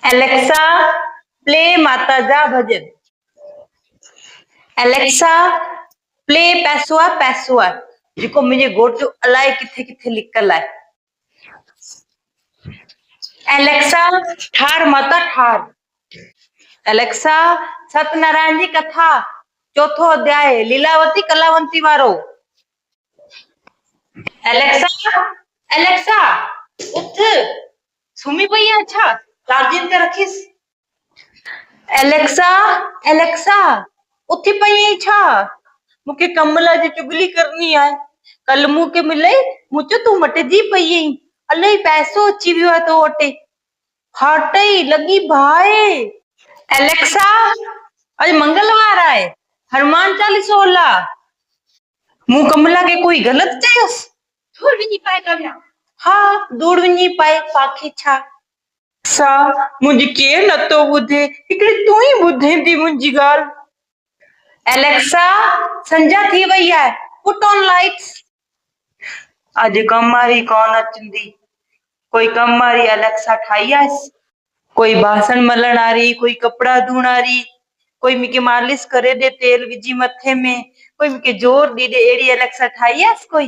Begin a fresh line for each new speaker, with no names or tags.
Alexa play माता जा भजन। Alexa play पैसुआ पैसुआ जेको मुझे घोट जो अलाए किथे किथे लिकल है। एलेक्सा ठार माता ठार। एलेक्सा सत्यनारायण जी कथा चौथो अध्याय लीलावती कलावंती वारो। एलेक्सा एलेक्सा उठ सुमी पई है छा चार्जिंग ते रखीस। एलेक्सा एलेक्सा उथी पई है छा मुके कमला जी चुगली करनी है। कल मुके मिले मुझे तू मटजी पई है अलाई पैसो अची वियो है तो वटे फाटई लगी भाई। एलेक्सा आज मंगलवार है हनुमान चालीसो होला मु कमला के कोई गलत चयस दूर भी नहीं पाए कमला। हाँ दूर भी नहीं पाए पाखी छा सा मुझे के न तो बुधे इकड़े तू ही बुधे दी मुंजी गाल। एलेक्सा संजा थी वई है पुट ऑन लाइट्स। आज कमारी कौन अचंदी कोई कमारी एलेक्सा ठाई आस कोई बासन मलण आ रही कोई कपड़ा धोण आ रही कोई मिके मालिश करे दे तेल विझी मथे में कोई मिके जोर दी दे एड़ी एलेक्सा ठाई आस कोई।